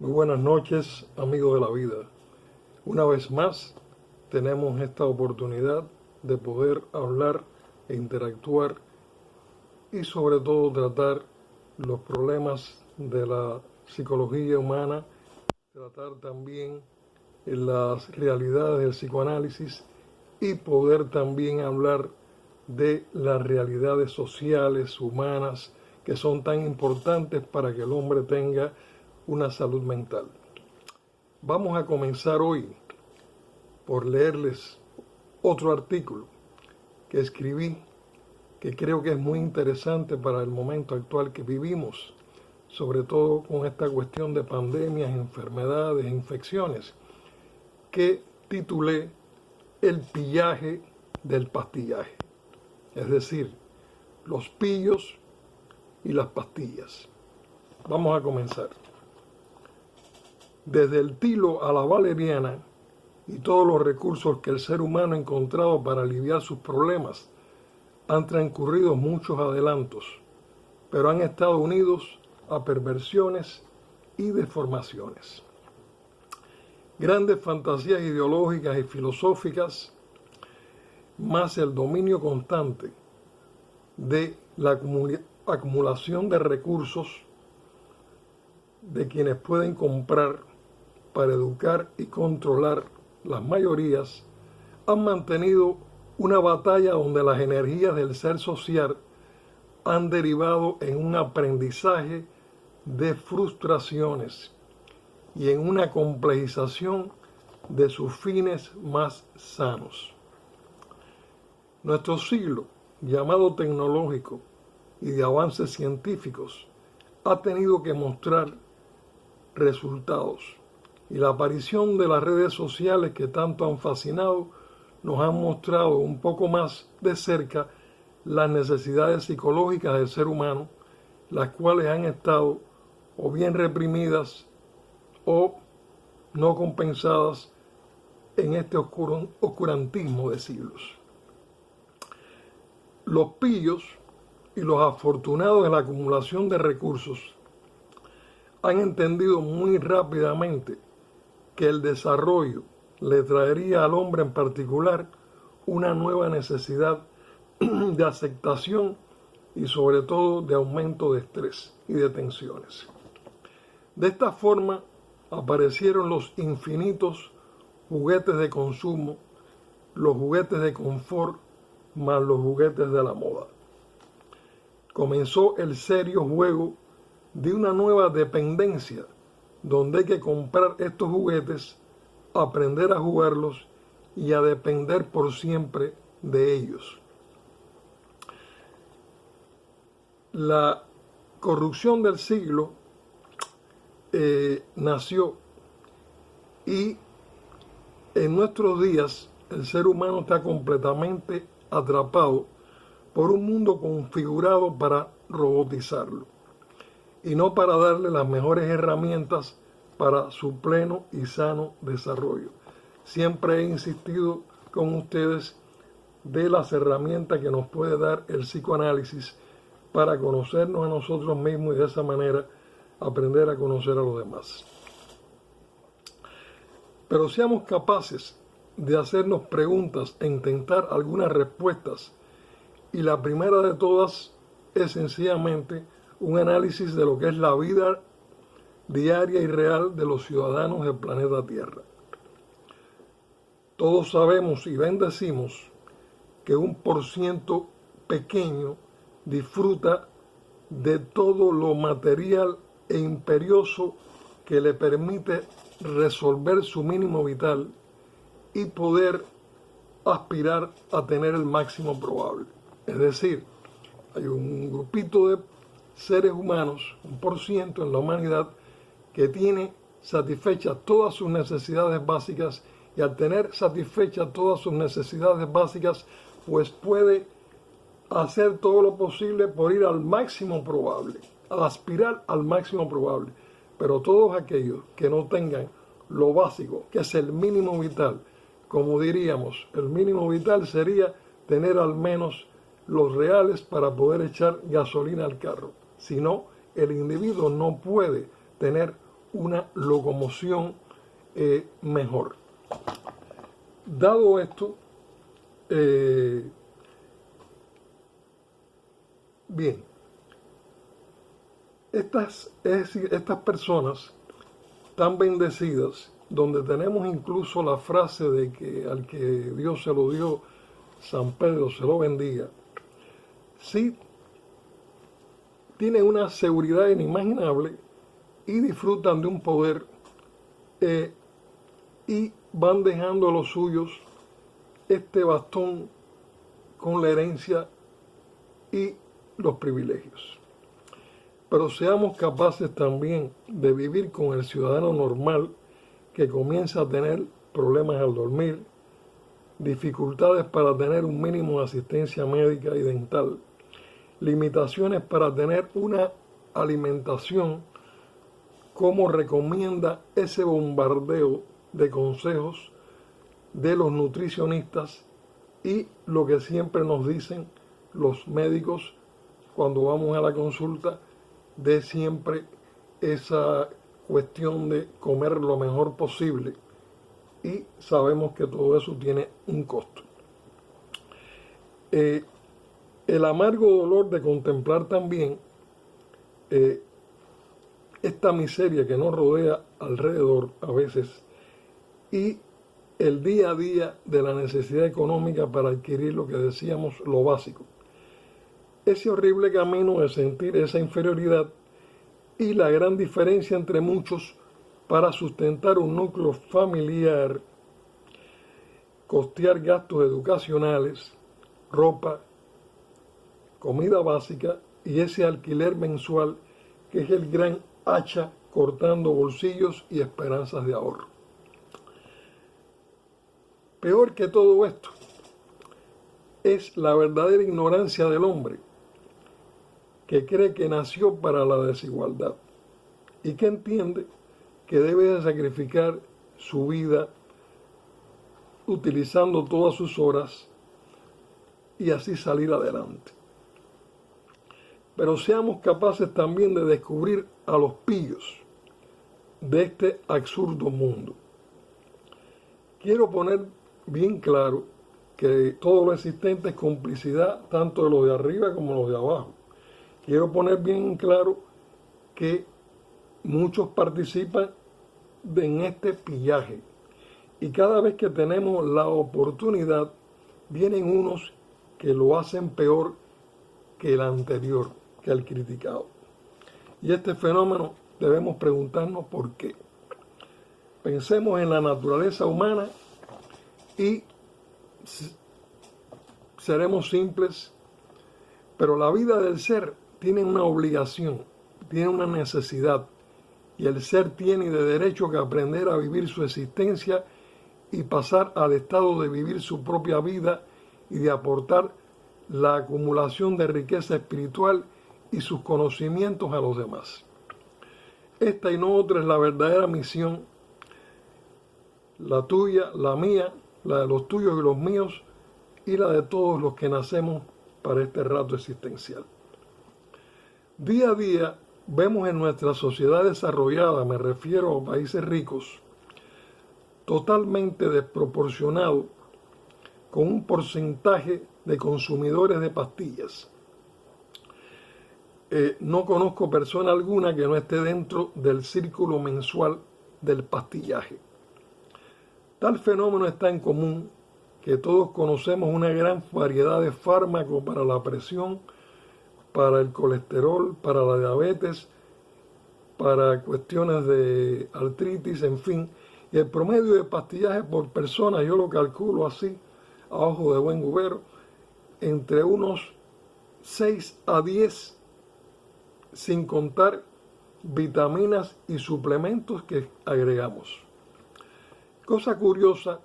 Muy buenas noches, amigos de la vida. Una vez más, tenemos esta oportunidad de poder hablar e interactuar y sobre todo tratar los problemas de la psicología humana, tratar también las realidades del psicoanálisis y poder también hablar de las realidades sociales, humanas, que son tan importantes para que el hombre tenga una salud mental. Vamos a comenzar hoy por leerles otro artículo que escribí que creo que es muy interesante para el momento actual que vivimos, sobre todo con esta cuestión de pandemias, enfermedades, infecciones, que titulé El pillaje del pastillaje, es decir, los pillos y las pastillas. Vamos a comenzar. Desde el tilo a la valeriana y todos los recursos que el ser humano ha encontrado para aliviar sus problemas, han transcurrido muchos adelantos, pero han estado unidos a perversiones y deformaciones. Grandes fantasías ideológicas y filosóficas, más el dominio constante de la acumulación de recursos de quienes pueden comprar para educar y controlar las mayorías, han mantenido una batalla donde las energías del ser social han derivado en un aprendizaje de frustraciones y en una complejización de sus fines más sanos. Nuestro siglo, llamado tecnológico y de avances científicos, ha tenido que mostrar resultados, y la aparición de las redes sociales que tanto han fascinado nos han mostrado un poco más de cerca las necesidades psicológicas del ser humano, las cuales han estado o bien reprimidas o no compensadas en este oscurantismo de siglos. Los pillos y los afortunados en la acumulación de recursos han entendido muy rápidamente que el desarrollo le traería al hombre en particular una nueva necesidad de aceptación y sobre todo de aumento de estrés y de tensiones. De esta forma aparecieron los infinitos juguetes de consumo, los juguetes de confort, más los juguetes de la moda. Comenzó el serio juego de una nueva dependencia, donde hay que comprar estos juguetes, aprender a jugarlos y a depender por siempre de ellos. La corrupción del siglo nació, y en nuestros días el ser humano está completamente atrapado por un mundo configurado para robotizarlo y no para darle las mejores herramientas para su pleno y sano desarrollo. Siempre he insistido con ustedes de las herramientas que nos puede dar el psicoanálisis para conocernos a nosotros mismos y de esa manera aprender a conocer a los demás. Pero seamos capaces de hacernos preguntas e intentar algunas respuestas, y la primera de todas es sencillamente un análisis de lo que es la vida diaria y real de los ciudadanos del planeta Tierra. Todos sabemos y bendecimos que un % pequeño disfruta de todo lo material e imperioso que le permite resolver su mínimo vital y poder aspirar a tener el máximo probable. Es decir, hay un grupito de seres humanos, un % en la humanidad, que tiene satisfechas todas sus necesidades básicas, y al tener satisfechas todas sus necesidades básicas, pues puede hacer todo lo posible por ir al máximo probable, a aspirar al máximo probable. Pero todos aquellos que no tengan lo básico, que es el mínimo vital, como diríamos, el mínimo vital sería tener al menos los reales para poder echar gasolina al carro. Si no, el individuo no puede tener una locomoción mejor. Dado esto, bien, estas personas tan bendecidas, donde tenemos incluso la frase de que al que Dios se lo dio, San Pedro se lo bendiga, sí tienen una seguridad inimaginable y disfrutan de un poder y van dejando a los suyos este bastón con la herencia y los privilegios. Pero seamos capaces también de vivir con el ciudadano normal que comienza a tener problemas al dormir, dificultades para tener un mínimo de asistencia médica y dental, limitaciones para tener una alimentación como recomienda ese bombardeo de consejos de los nutricionistas y lo que siempre nos dicen los médicos cuando vamos a la consulta, de siempre esa cuestión de comer lo mejor posible, y sabemos que todo eso tiene un costo. El amargo dolor de contemplar también esta miseria que nos rodea alrededor a veces y el día a día de la necesidad económica para adquirir lo que decíamos, lo básico. Ese horrible camino de sentir esa inferioridad y la gran diferencia entre muchos para sustentar un núcleo familiar, costear gastos educacionales, ropa, comida básica y ese alquiler mensual que es el gran hacha cortando bolsillos y esperanzas de ahorro. Peor que todo esto es la verdadera ignorancia del hombre, que cree que nació para la desigualdad y que entiende que debe de sacrificar su vida utilizando todas sus horas y así salir adelante. Pero seamos capaces también de descubrir a los pillos de este absurdo mundo. Quiero poner bien claro que todo lo existente es complicidad tanto de los de arriba como de los de abajo. Quiero poner bien claro que muchos participan en este pillaje y cada vez que tenemos la oportunidad vienen unos que lo hacen peor que el anterior, que el criticado. Y este fenómeno debemos preguntarnos por qué. Pensemos en la naturaleza humana y seremos simples, pero la vida del ser tiene una obligación, tiene una necesidad, y el ser tiene de derecho que aprender a vivir su existencia y pasar al estado de vivir su propia vida y de aportar la acumulación de riqueza espiritual y sus conocimientos a los demás. Esta y no otra es la verdadera misión, la tuya, la mía, la de los tuyos y los míos, y la de todos los que nacemos para este rato existencial. Día a día vemos en nuestra sociedad desarrollada, me refiero a países ricos, totalmente desproporcionado, con un porcentaje de consumidores de pastillas. No conozco persona alguna que no esté dentro del círculo mensual del pastillaje. Tal fenómeno está en común que todos conocemos una gran variedad de fármacos para la presión, para el colesterol, para la diabetes, para cuestiones de artritis, en fin. Y el promedio de pastillaje por persona, yo lo calculo así, a ojo de buen cubero, entre unos 6 a 10, sin contar vitaminas y suplementos que agregamos. Cosa curiosa,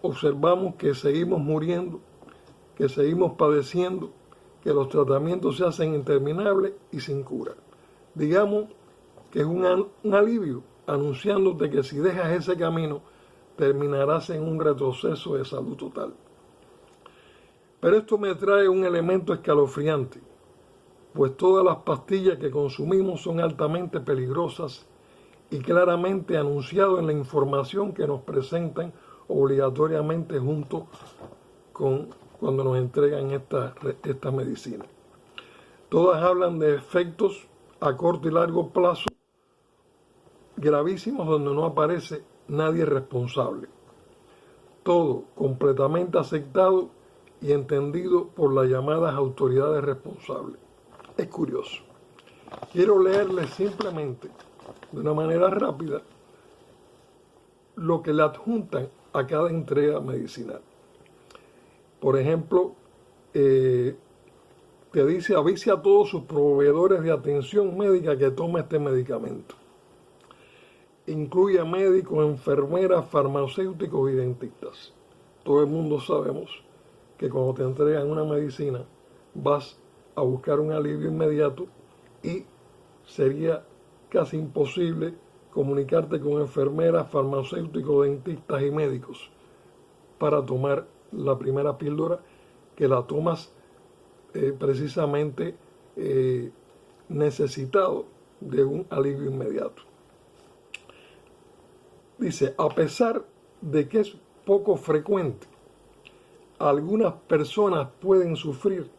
observamos que seguimos muriendo, que seguimos padeciendo, que los tratamientos se hacen interminables y sin cura. Digamos que es un alivio, anunciándote que si dejas ese camino, terminarás en un retroceso de salud total. Pero esto me trae un elemento escalofriante, pues todas las pastillas que consumimos son altamente peligrosas y claramente anunciado en la información que nos presentan obligatoriamente junto con cuando nos entregan esta medicina. Todas hablan de efectos a corto y largo plazo gravísimos donde no aparece nadie responsable. Todo completamente aceptado y entendido por las llamadas autoridades responsables. Es curioso. Quiero leerles simplemente, de una manera rápida, lo que le adjuntan a cada entrega medicinal. Por ejemplo, te dice: avise a todos sus proveedores de atención médica que tome este medicamento. Incluye a médicos, enfermeras, farmacéuticos y dentistas. Todo el mundo sabemos que cuando te entregan una medicina vas a buscar un alivio inmediato y sería casi imposible comunicarte con enfermeras, farmacéuticos, dentistas y médicos para tomar la primera píldora, que la tomas precisamente necesitado de un alivio inmediato. Dice: a pesar de que es poco frecuente, algunas personas pueden sufrir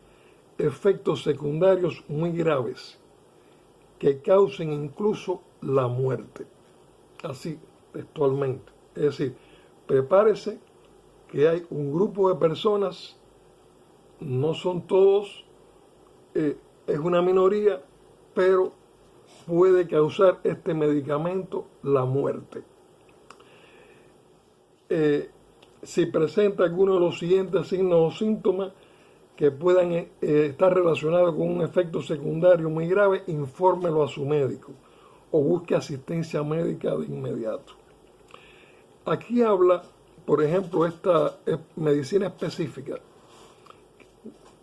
efectos secundarios muy graves que causen incluso la muerte. Así, textualmente. Es decir, prepárese que hay un grupo de personas, no son todos, es una minoría, pero puede causar este medicamento la muerte. Si presenta alguno de los siguientes signos o síntomas que puedan estar relacionados con un efecto secundario muy grave, infórmelo a su médico o busque asistencia médica de inmediato. Aquí habla, por ejemplo, esta medicina específica.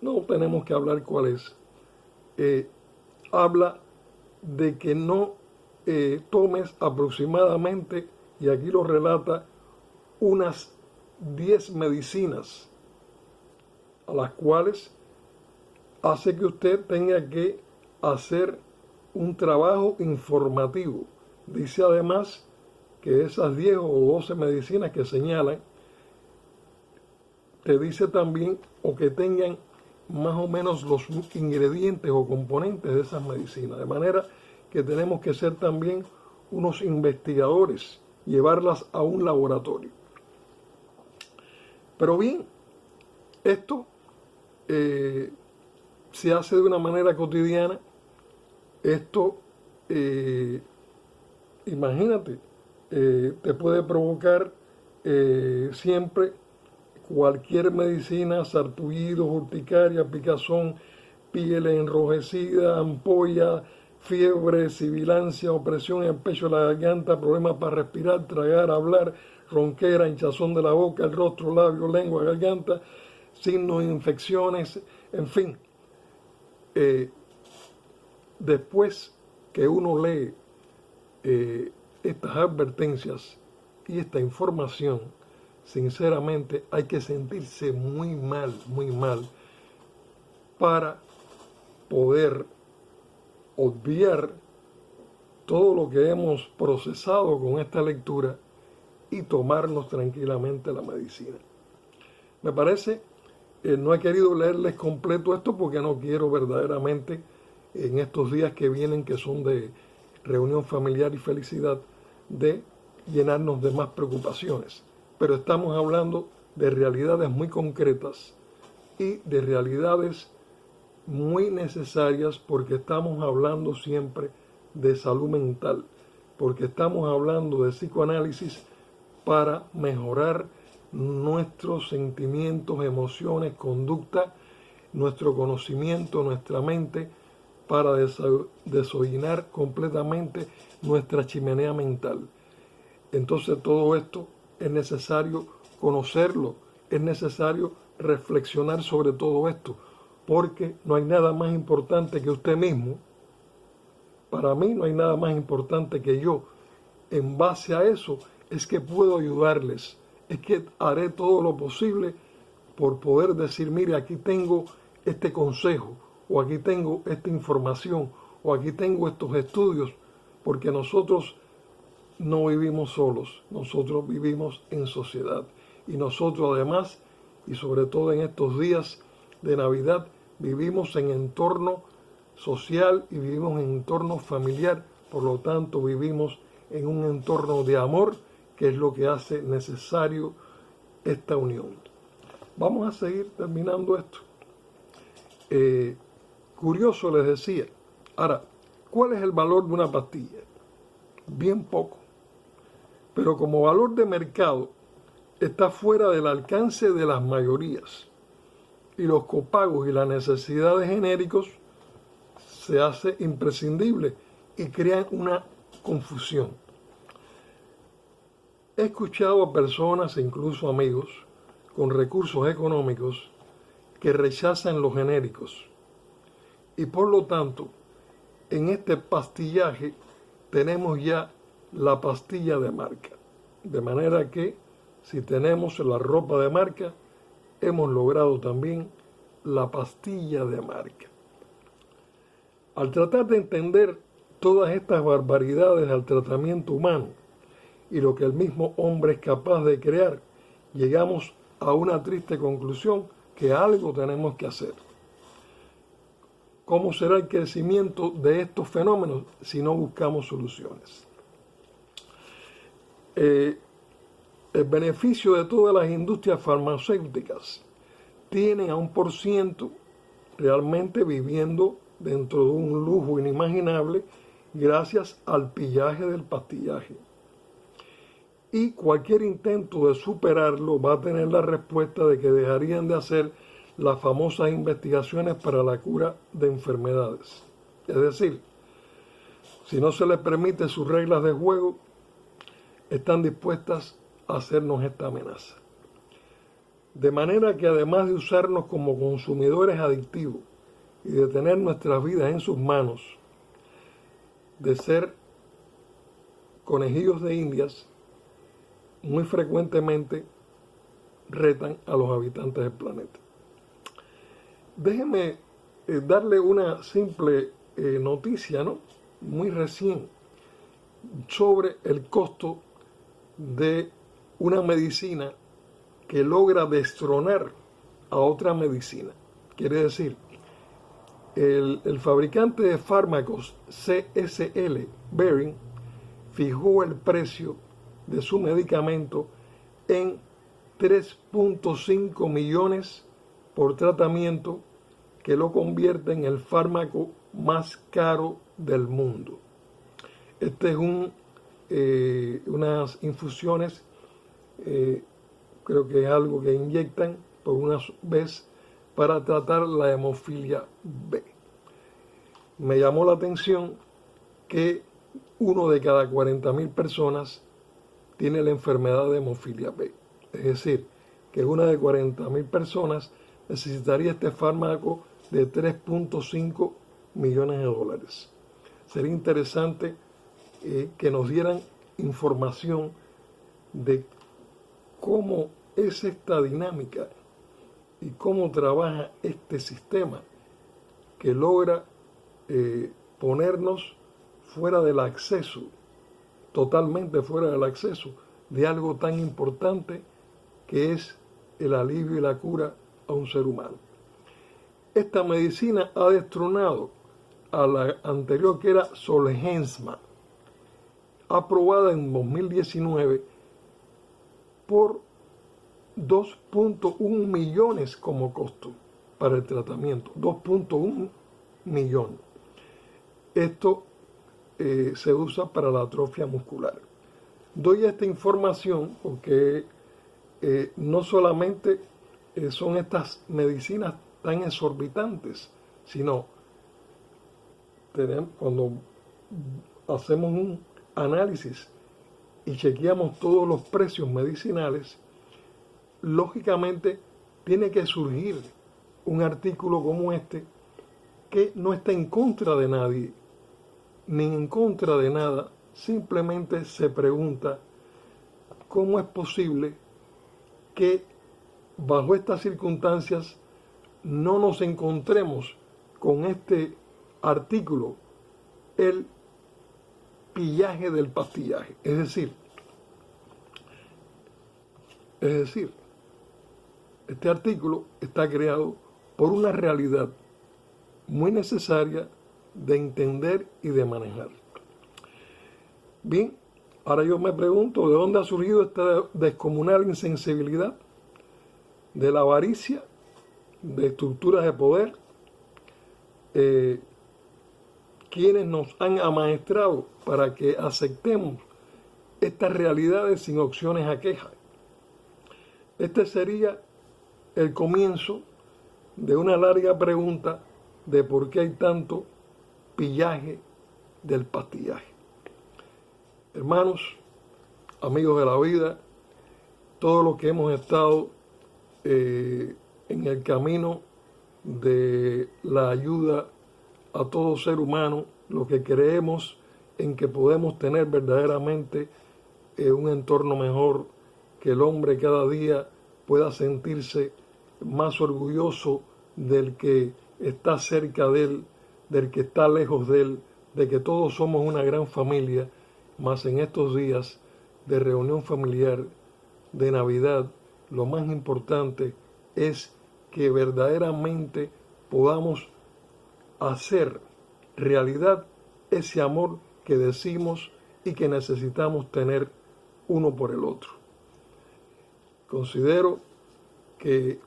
No tenemos que hablar cuál es. Habla de que no tomes aproximadamente, y aquí lo relata, unas 10 medicinas, a las cuales hace que usted tenga que hacer un trabajo informativo. Dice además que esas 10 o 12 medicinas que señalan, te dice también, o que tengan más o menos los ingredientes o componentes de esas medicinas, de manera que tenemos que ser también unos investigadores, llevarlas a un laboratorio. Pero bien, esto se hace de una manera cotidiana. Esto, imagínate, te puede provocar siempre cualquier medicina: sarpullidos, urticaria, picazón, piel enrojecida, ampolla, fiebre, sibilancia, opresión en el pecho, la garganta, problemas para respirar, tragar, hablar, ronquera, hinchazón de la boca, el rostro, labio, lengua, garganta, signos de infecciones, en fin. Después que uno lee estas advertencias y esta información, sinceramente hay que sentirse muy mal para poder obviar todo lo que hemos procesado con esta lectura y tomarnos tranquilamente la medicina. Me parece, no he querido leerles completo esto porque no quiero verdaderamente, en estos días que vienen, que son de reunión familiar y felicidad, de llenarnos de más preocupaciones. Pero estamos hablando de realidades muy concretas y de realidades muy necesarias, porque estamos hablando siempre de salud mental, porque estamos hablando de psicoanálisis para mejorar nuestros sentimientos, emociones, conducta, nuestro conocimiento, nuestra mente, para deshojinar completamente nuestra chimenea mental. Entonces todo esto es necesario conocerlo, es necesario reflexionar sobre todo esto, porque no hay nada más importante que usted mismo. Para mí no hay nada más importante que yo. En base a eso es que puedo ayudarles, es que haré todo lo posible por poder decir: mire, aquí tengo este consejo, o aquí tengo esta información, o aquí tengo estos estudios, porque nosotros no vivimos solos, nosotros vivimos en sociedad. Y nosotros además, y sobre todo en estos días de Navidad, vivimos en entorno social y vivimos en entorno familiar. Por lo tanto, vivimos en un entorno de amor, que es lo que hace necesario esta unión. Vamos a seguir terminando esto. Curioso, les decía. Ahora, ¿cuál es el valor de una pastilla? Bien poco. Pero como valor de mercado está fuera del alcance de las mayorías. Y los copagos y la necesidad de genéricos se hace imprescindible y crean una confusión. He escuchado a personas e incluso amigos con recursos económicos que rechazan los genéricos. Y por lo tanto, en este pastillaje tenemos ya la pastilla de marca. De manera que si tenemos la ropa de marca, hemos logrado también la pastilla de marca. Al tratar de entender todas estas barbaridades al tratamiento humano y lo que el mismo hombre es capaz de crear, llegamos a una triste conclusión, que algo tenemos que hacer. ¿Cómo será el crecimiento de estos fenómenos si no buscamos soluciones? El beneficio de todas las industrias farmacéuticas tienen a 1% realmente viviendo dentro de un lujo inimaginable gracias al pillaje del pastillaje. Y cualquier intento de superarlo va a tener la respuesta de que dejarían de hacer las famosas investigaciones para la cura de enfermedades. Es decir, si no se les permite sus reglas de juego, están dispuestas a hacernos esta amenaza. De manera que además de usarnos como consumidores adictivos y de tener nuestras vidas en sus manos, de ser conejillos de indias, muy frecuentemente retan a los habitantes del planeta. Déjenme darle una simple noticia, ¿no?, muy recién, sobre el costo de una medicina que logra destronar a otra medicina. Quiere decir, el fabricante de fármacos CSL Behring fijó el precio de su medicamento en 3.5 millones por tratamiento, que lo convierte en el fármaco más caro del mundo. Este es unas infusiones, creo que es algo que inyectan por una vez para tratar la hemofilia B. Me llamó la atención que 1 de cada 40.000 personas tiene la enfermedad de hemofilia B. Es decir, que 1 de 40.000 personas necesitaría este fármaco de 3.5 millones de dólares. Sería interesante que nos dieran información de cómo es esta dinámica y cómo trabaja este sistema que logra ponernos fuera del acceso, totalmente fuera del acceso de algo tan importante que es el alivio y la cura a un ser humano. Esta medicina ha destronado a la anterior, que era Zolgensma, aprobada en 2019 por 2.1 millones como costo para el tratamiento. 2.1 millones. Esto se usa para la atrofia muscular. Doy esta información porque no solamente son estas medicinas tan exorbitantes, sino cuando hacemos un análisis y chequeamos todos los precios medicinales, lógicamente tiene que surgir un artículo como este que no está en contra de nadie, ni en contra de nada, simplemente se pregunta cómo es posible que bajo estas circunstancias no nos encontremos con este artículo, el pillaje del pastillaje. Es decir, este artículo está creado por una realidad muy necesaria de entender y de manejar. Bien, ahora yo me pregunto, ¿de dónde ha surgido esta descomunal insensibilidad? De la avaricia, de estructuras de poder, quienes nos han amaestrado para que aceptemos estas realidades sin opciones a queja. Este sería el comienzo de una larga pregunta de por qué hay tanto pillaje del pastillaje. Hermanos, amigos de la vida, todos los que hemos estado en el camino de la ayuda a todo ser humano, los que creemos en que podemos tener verdaderamente un entorno mejor, que el hombre cada día pueda sentirse más orgulloso del que está cerca de él, del que está lejos de él, de que todos somos una gran familia, más en estos días de reunión familiar, de Navidad, lo más importante es que verdaderamente podamos hacer realidad ese amor que decimos y que necesitamos tener uno por el otro. Considero que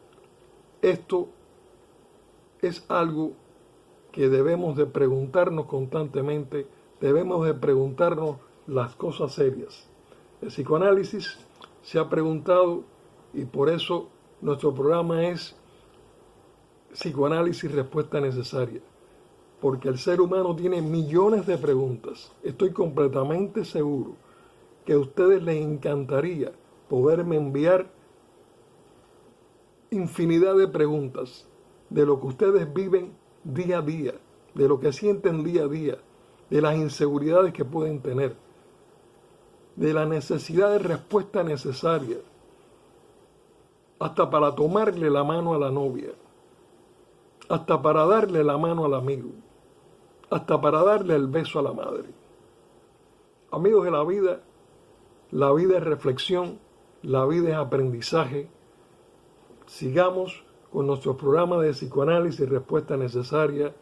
esto es algo que debemos de preguntarnos constantemente, debemos de preguntarnos las cosas serias. El psicoanálisis se ha preguntado y por eso nuestro programa es Psicoanálisis Respuesta Necesaria, porque el ser humano tiene millones de preguntas. Estoy completamente seguro que a ustedes les encantaría poderme enviar infinidad de preguntas de lo que ustedes viven día a día, de lo que sienten día a día, de las inseguridades que pueden tener, de la necesidad de respuesta necesaria, hasta para tomarle la mano a la novia, hasta para darle la mano al amigo, hasta para darle el beso a la madre. Amigos de la vida es reflexión, la vida es aprendizaje. Sigamos con nuestro programa de psicoanálisis y respuesta necesaria.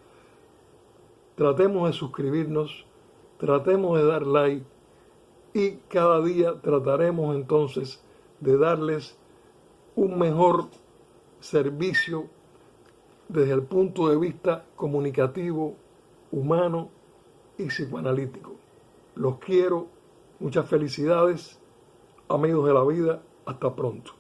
Tratemos de suscribirnos, tratemos de dar like y cada día trataremos entonces de darles un mejor servicio desde el punto de vista comunicativo, humano y psicoanalítico. Los quiero, muchas felicidades, amigos de la vida, hasta pronto.